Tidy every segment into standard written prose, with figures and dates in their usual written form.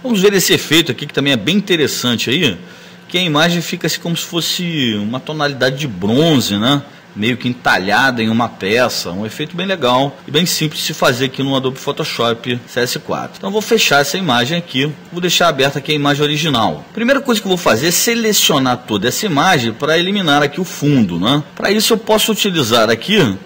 Vamos ver esse efeito aqui, que também é bem interessante aí, que a imagem fica assim como se fosse uma tonalidade de bronze, né? Meio que entalhada em uma peça, um efeito bem legal e bem simples de se fazer aqui no Adobe Photoshop CS4. Então eu vou fechar essa imagem aqui, vou deixar aberta aqui a imagem original. Primeira coisa que eu vou fazer é selecionar toda essa imagem para eliminar aqui o fundo, né? Para isso eu posso utilizar aqui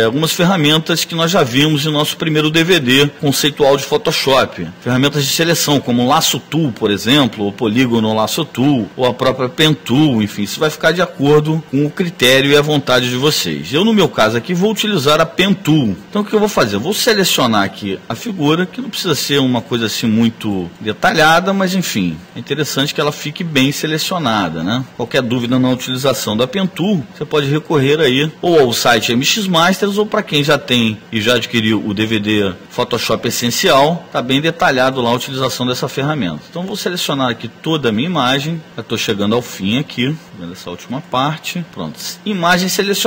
algumas ferramentas que nós já vimos em nosso primeiro DVD conceitual de Photoshop. Ferramentas de seleção, como o Lasso Tool, por exemplo, o Polígono Lasso Tool, ou a própria Pen Tool, enfim, isso vai ficar de acordo com o critério e a vontade de vocês. Eu, no meu caso aqui, vou utilizar a Pen Tool. Então, o que eu vou fazer? Eu vou selecionar aqui a figura, que não precisa ser uma coisa assim muito detalhada, mas enfim, é interessante que ela fique bem selecionada, né? Qualquer dúvida na utilização da Pen Tool, você pode recorrer aí ou ao site MX Masters, ou para quem já tem e já adquiriu o DVD Photoshop Essencial, está bem detalhado lá a utilização dessa ferramenta. Então, vou selecionar aqui toda a minha imagem, já estou chegando ao fim aqui, vendo essa última parte. Pronto. Imagem selecionada,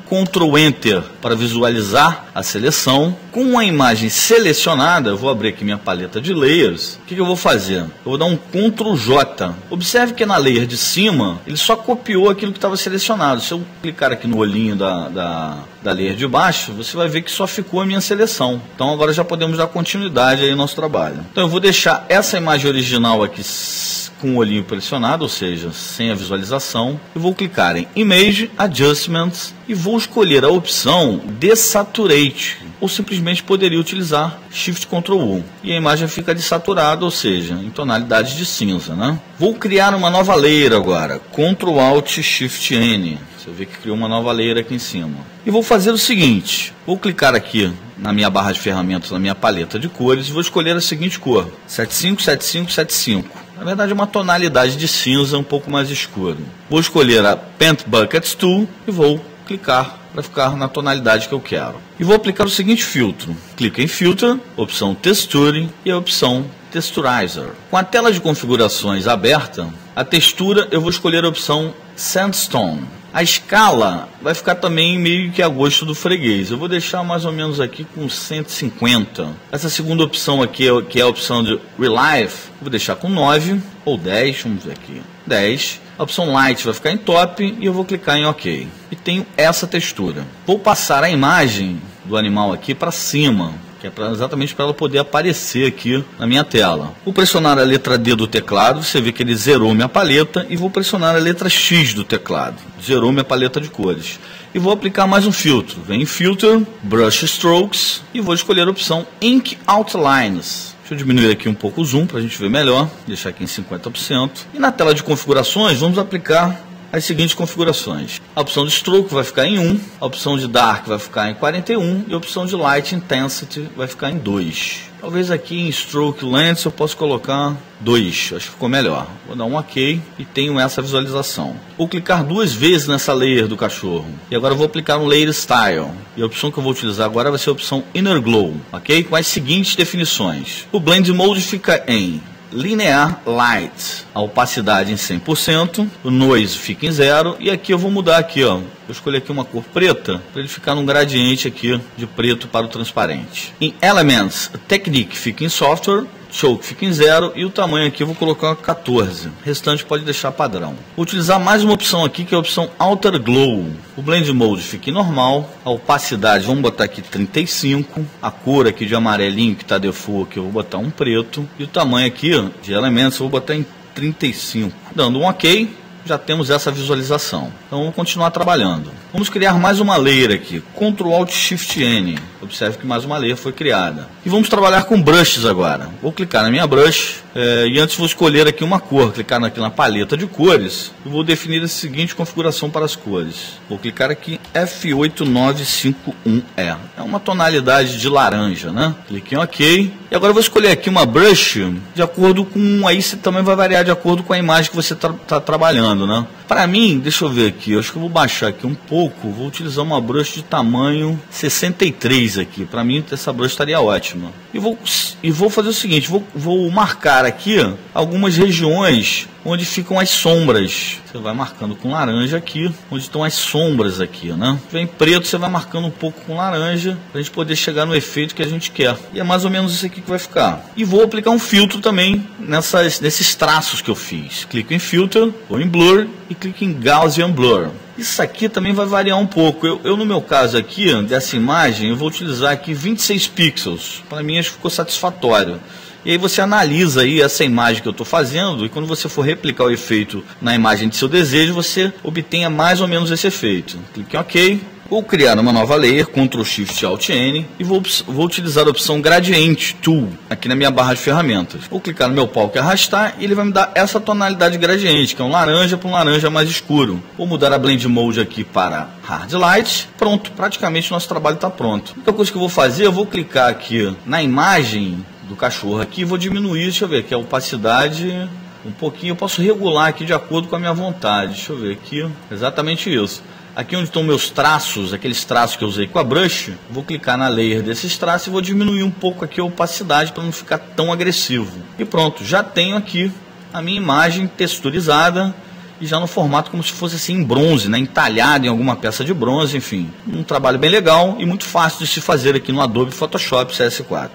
Ctrl Enter para visualizar a seleção. Com a imagem selecionada, eu vou abrir aqui minha paleta de layers. O que eu vou fazer? Eu vou dar um Ctrl J. Observe que na layer de cima, ele só copiou aquilo que estava selecionado. Se eu clicar aqui no olhinho da layer de baixo, você vai ver que só ficou a minha seleção. Então agora já podemos dar continuidade aí ao nosso trabalho. Então eu vou deixar essa imagem original aqui com o olhinho pressionado, ou seja, sem a visualização. Eu vou clicar em Image, Adjustments e vou escolher a opção Desaturate, ou simplesmente poderia utilizar Shift Ctrl U. E a imagem fica desaturada, ou seja, em tonalidade de cinza, né? Vou criar uma nova layer agora, Ctrl Alt Shift N. Você vê que criou uma nova layer aqui em cima. E vou fazer o seguinte, vou clicar aqui na minha barra de ferramentas, na minha paleta de cores, e vou escolher a seguinte cor, 757575. Na verdade é uma tonalidade de cinza um pouco mais escuro. Vou escolher a Paint Bucket Tool e vou clicar para ficar na tonalidade que eu quero. E vou aplicar o seguinte filtro. Clica em Filter, opção Texture e a opção Texturizer. Com a tela de configurações aberta, a textura eu vou escolher a opção Sandstone. A escala vai ficar também meio que a gosto do freguês. Eu vou deixar mais ou menos aqui com 150. Essa segunda opção aqui, que é a opção de Relief, vou deixar com 9 ou 10, vamos ver aqui, 10. A opção Light vai ficar em Top e eu vou clicar em OK. E tenho essa textura. Vou passar a imagem do animal aqui para cima, que é exatamente para ela poder aparecer aqui na minha tela. Vou pressionar a letra D do teclado, você vê que ele zerou minha paleta, e vou pressionar a letra X do teclado, zerou minha paleta de cores. E vou aplicar mais um filtro, vem em Filter, Brush Strokes, e vou escolher a opção Ink Outlines. Deixa eu diminuir aqui um pouco o zoom para a gente ver melhor, deixar aqui em 50%. E na tela de configurações, vamos aplicar as seguintes configurações. A opção de Stroke vai ficar em 1, a opção de Dark vai ficar em 41 e a opção de Light Intensity vai ficar em 2. Talvez aqui em Stroke Length eu possa colocar 2, acho que ficou melhor. Vou dar um OK e tenho essa visualização. Vou clicar duas vezes nessa layer do cachorro. E agora eu vou aplicar um Layer Style. E a opção que eu vou utilizar agora vai ser a opção Inner Glow, ok? Com as seguintes definições. O Blend Mode fica em Linear Light, a opacidade em 100%, o Noise fica em 0, e aqui eu vou mudar aqui, ó. Vou escolher aqui uma cor preta, para ele ficar num gradiente aqui de preto para o transparente. Em Elements, Technique fica em Software, Choke fica em 0 e o tamanho aqui eu vou colocar 14. O restante pode deixar padrão. Vou utilizar mais uma opção aqui, que é a opção Outer Glow. O Blend Mode fica em normal. A opacidade, vamos botar aqui 35. A cor aqui de amarelinho que está default, aqui eu vou botar um preto. E o tamanho aqui de elementos eu vou botar em 35. Dando um OK, já temos essa visualização. Então vamos continuar trabalhando. Vamos criar mais uma layer aqui. Ctrl Alt Shift N. Observe que mais uma layer foi criada. E vamos trabalhar com brushes agora. Vou clicar na minha brush e antes vou escolher aqui uma cor. Clicar aqui na paleta de cores e vou definir a seguinte configuração para as cores. Vou clicar aqui F8951E. É uma tonalidade de laranja, né? Clique em OK. E agora eu vou escolher aqui uma brush de acordo com... Aí você também vai variar de acordo com a imagem que você está trabalhando, né? Para mim, deixa eu ver aqui. Eu acho que eu vou baixar aqui um pouco. pouco, vou utilizar uma brush de tamanho 63 aqui. Para mim, essa brush estaria ótima. E vou fazer o seguinte, vou marcar aqui algumas regiões onde ficam as sombras. Você vai marcando com laranja aqui, onde estão as sombras aqui, né? Vem preto, você vai marcando um pouco com laranja, para a gente poder chegar no efeito que a gente quer. E é mais ou menos isso aqui que vai ficar. E vou aplicar um filtro também nesses traços que eu fiz. Clico em Filter, vou em Blur e clico em Gaussian Blur. Isso aqui também vai variar um pouco. Eu no meu caso aqui, dessa imagem, eu vou utilizar aqui 26 pixels. Para mim, acho que ficou satisfatório. E aí você analisa aí essa imagem que eu estou fazendo e quando você for replicar o efeito na imagem de seu desejo, você obtenha mais ou menos esse efeito. Clique em OK. Vou criar uma nova layer, Ctrl Shift Alt N, e vou utilizar a opção Gradient Tool aqui na minha barra de ferramentas. Vou clicar no meu palco e arrastar, e ele vai me dar essa tonalidade gradiente, que é um laranja para um laranja mais escuro. Vou mudar a Blend Mode aqui para Hard Light. Pronto, praticamente o nosso trabalho está pronto. A única coisa que eu vou fazer, eu vou clicar aqui na imagem do cachorro aqui, vou diminuir, deixa eu ver, aqui a opacidade um pouquinho, eu posso regular aqui de acordo com a minha vontade. Deixa eu ver aqui, exatamente isso. Aqui onde estão meus traços, aqueles traços que eu usei com a brush, vou clicar na layer desses traços e vou diminuir um pouco aqui a opacidade para não ficar tão agressivo. E pronto, já tenho aqui a minha imagem texturizada e já no formato como se fosse assim em bronze, né, entalhado em alguma peça de bronze, enfim. Um trabalho bem legal e muito fácil de se fazer aqui no Adobe Photoshop CS4.